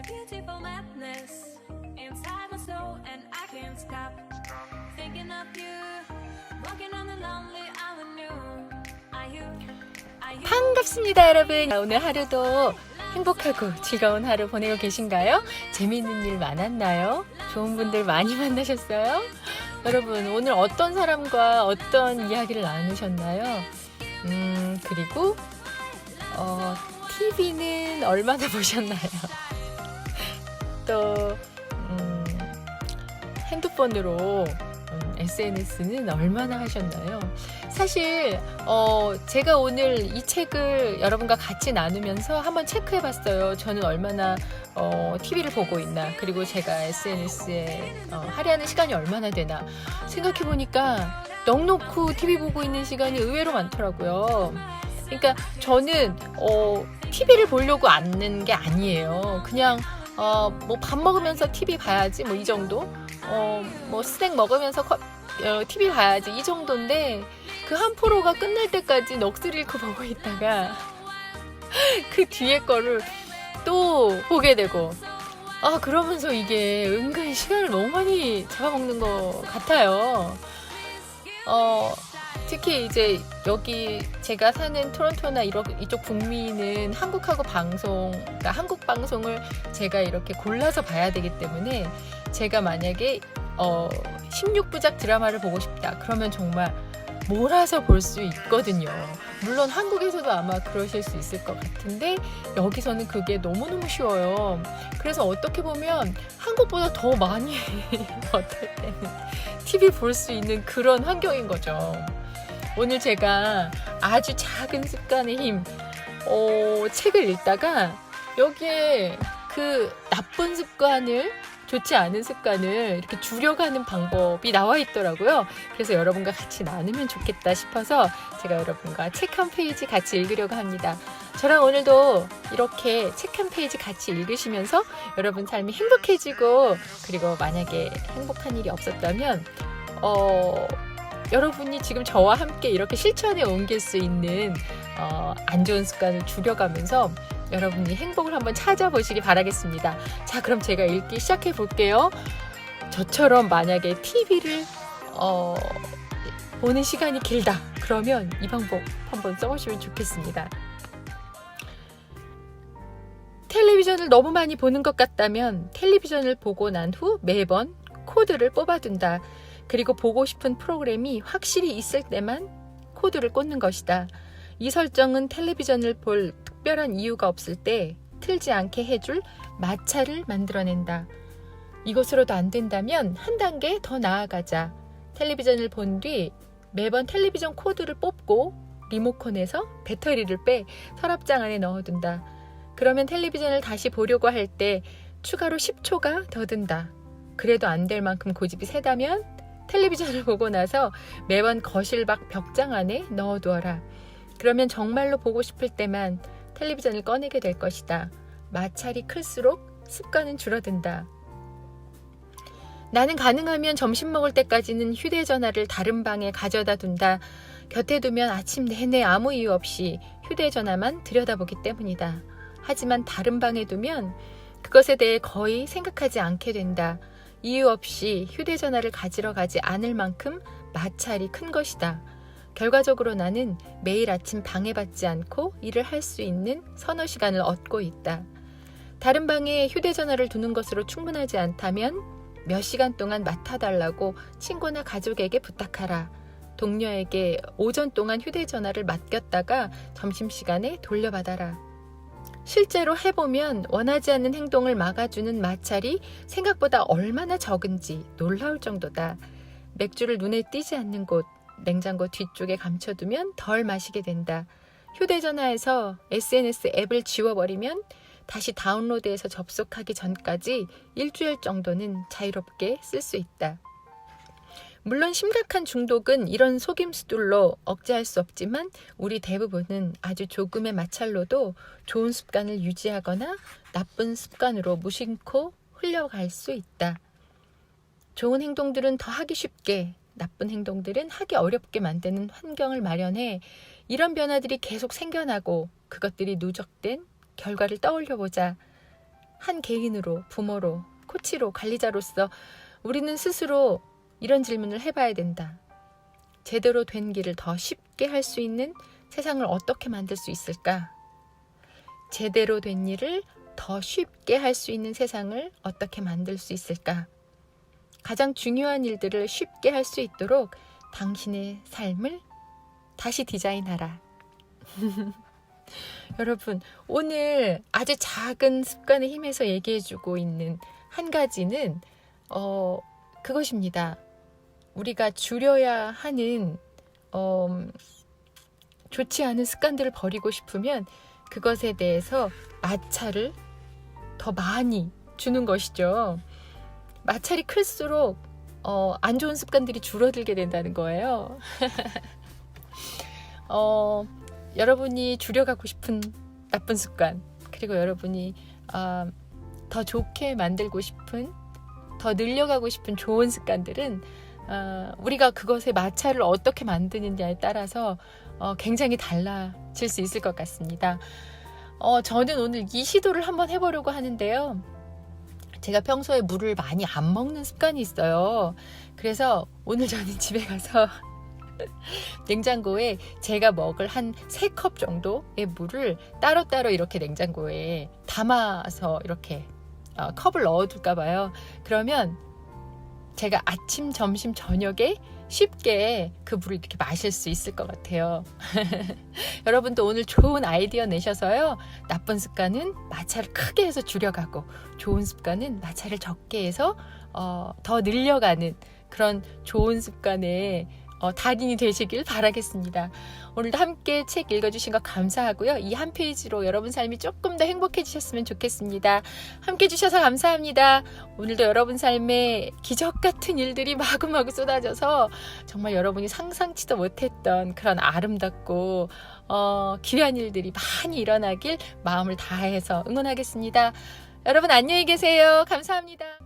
beautiful madness inside my soul, and I can't stop thinking of you. Walking on the lonely avenue. Are you? 반갑습니다, 여러분. 오늘 하루도 행복하고 즐거운 하루 보내고 계신가요? 재미있는 일 많았나요? 좋은 분들 많이 만나셨어요? 여러분, 오늘 어떤 사람과 어떤 이야기를 나누셨나요? 그리고 TV는 얼마나 보셨나요? 또 핸드폰으로 SNS는 얼마나 하셨나요? 사실 제가 오늘 이 책을 여러분과 같이 나누면서 한번 체크해 봤어요. 저는 얼마나 TV를 보고 있나, 그리고 제가 SNS에 할애하는 시간이 얼마나 되나 생각해 보니까 넉넉히 TV 보고 있는 시간이 의외로 많더라고요. 그러니까 저는 TV를 보려고 앉는 게 아니에요. 그냥 뭐 밥 먹으면서 TV 봐야지 뭐 이 정도, 뭐 스낵 먹으면서 TV 봐야지 이 정도인데, 그 한 프로가 끝날 때까지 넋을 잃고 보고 있다가 그 뒤에 거를 또 보게 되고, 그러면서 이게 은근히 시간을 너무 많이 잡아먹는 것 같아요. 특히 이제 여기 제가 사는 토론토나 이쪽 북미는 한국하고 그러니까 한국 방송을 제가 이렇게 골라서 봐야 되기 때문에, 제가 만약에 16부작 드라마를 보고 싶다 그러면 정말 몰아서 볼 수 있거든요. 물론 한국에서도 아마 그러실 수 있을 것 같은데, 여기서는 그게 너무너무 쉬워요. 그래서 어떻게 보면 한국보다 더 많이 어떨 때는 TV 볼 수 있는 그런 환경인 거죠. 오늘 제가 아주 작은 습관의 힘 책을 읽다가 여기에 그 나쁜 습관을, 좋지 않은 습관을 이렇게 줄여가는 방법이 나와 있더라고요. 그래서 여러분과 같이 나누면 좋겠다 싶어서 제가 여러분과 책 한 페이지 같이 읽으려고 합니다. 저랑 오늘도 이렇게 책 한 페이지 같이 읽으시면서 여러분 삶이 행복해지고, 그리고 만약에 행복한 일이 없었다면 여러분이 지금 저와 함께 이렇게 실천에 옮길 수 있는 안 좋은 습관을 줄여가면서 여러분이 행복을 한번 찾아보시기 바라겠습니다. 자, 그럼 제가 읽기 시작해 볼게요. 저처럼 만약에 TV를 보는 시간이 길다 그러면 이 방법 한번 써보시면 좋겠습니다. 텔레비전을 너무 많이 보는 것 같다면 텔레비전을 보고 난 후 매번 코드를 뽑아둔다. 그리고 보고 싶은 프로그램이 확실히 있을 때만 코드를 꽂는 것이다. 이 설정은 텔레비전을 볼 특별한 이유가 없을 때 틀지 않게 해줄 마찰을 만들어낸다. 이것으로도 안 된다면 한 단계 더 나아가자. 텔레비전을 본 뒤 매번 텔레비전 코드를 뽑고 리모컨에서 배터리를 빼 서랍장 안에 넣어둔다. 그러면 텔레비전을 다시 보려고 할 때 추가로 10초가 더 든다. 그래도 안 될 만큼 고집이 세다면 텔레비전을 보고 나서 매번 거실 밖 벽장 안에 넣어두어라. 그러면 정말로 보고 싶을 때만 텔레비전을 꺼내게 될 것이다. 마찰이 클수록 습관은 줄어든다. 나는 가능하면 점심 먹을 때까지는 휴대전화를 다른 방에 가져다 둔다. 곁에 두면 아침 내내 아무 이유 없이 휴대전화만 들여다보기 때문이다. 하지만 다른 방에 두면 그것에 대해 거의 생각하지 않게 된다. 이유 없이 휴대전화를 가지러 가지 않을 만큼 마찰이 큰 것이다. 결과적으로 나는 매일 아침 방해받지 않고 일을 할 수 있는 서너 시간을 얻고 있다. 다른 방에 휴대전화를 두는 것으로 충분하지 않다면 몇 시간 동안 맡아달라고 친구나 가족에게 부탁하라. 동료에게 오전 동안 휴대전화를 맡겼다가 점심시간에 돌려받아라. 실제로 해보면 원하지 않는 행동을 막아주는 마찰이 생각보다 얼마나 적은지 놀라울 정도다. 맥주를 눈에 띄지 않는 곳, 냉장고 뒤쪽에 감춰두면 덜 마시게 된다. 휴대전화에서 SNS 앱을 지워버리면 다시 다운로드해서 접속하기 전까지 일주일 정도는 자유롭게 쓸 수 있다. 물론 심각한 중독은 이런 속임수들로 억제할 수 없지만 우리 대부분은 아주 조금의 마찰로도 좋은 습관을 유지하거나 나쁜 습관으로 무심코 흘려갈 수 있다. 좋은 행동들은 더 하기 쉽게, 나쁜 행동들은 하기 어렵게 만드는 환경을 마련해 이런 변화들이 계속 생겨나고 그것들이 누적된 결과를 떠올려보자. 한 개인으로, 부모로, 코치로, 관리자로서 우리는 스스로 이런 질문을 해봐야 된다. 제대로 된 길을 더 쉽게 할 수 있는 세상을 어떻게 만들 수 있을까? 제대로 된 일을 더 쉽게 할 수 있는 세상을 어떻게 만들 수 있을까? 가장 중요한 일들을 쉽게 할 수 있도록 당신의 삶을 다시 디자인하라. 여러분, 오늘 아주 작은 습관의 힘에서 얘기해주고 있는 한 가지는 그것입니다. 우리가 줄여야 하는 좋지 않은 습관들을 버리고 싶으면 그것에 대해서 마찰을 더 많이 주는 것이죠. 마찰이 클수록 안 좋은 습관들이 줄어들게 된다는 거예요. 여러분이 줄여가고 싶은 나쁜 습관, 그리고 여러분이 더 좋게 만들고 싶은, 더 늘려가고 싶은 좋은 습관들은 우리가 그것의 마찰을 어떻게 만드느냐에 따라서 굉장히 달라질 수 있을 것 같습니다. 저는 오늘 이 시도를 한번 해보려고 하는데요. 제가 평소에 물을 많이 안 먹는 습관이 있어요. 그래서 오늘 저는 집에 가서 냉장고에 제가 먹을 한 3컵 정도의 물을 따로따로 이렇게 냉장고에 담아서 이렇게 컵을 넣어둘까 봐요. 그러면 제가 아침, 점심, 저녁에 쉽게 그 물을 이렇게 마실 수 있을 것 같아요. 여러분도 오늘 좋은 아이디어 내셔서요. 나쁜 습관은 마찰을 크게 해서 줄여가고 좋은 습관은 마찰을 적게 해서 더 늘려가는 그런 좋은 습관에 달인이 되시길 바라겠습니다. 오늘도 함께 책 읽어주신 거 감사하고요. 이 한 페이지로 여러분 삶이 조금 더 행복해지셨으면 좋겠습니다. 함께 해주셔서 감사합니다. 오늘도 여러분 삶에 기적 같은 일들이 마구마구 쏟아져서 정말 여러분이 상상치도 못했던 그런 아름답고 귀한 일들이 많이 일어나길 마음을 다해서 응원하겠습니다. 여러분 안녕히 계세요. 감사합니다.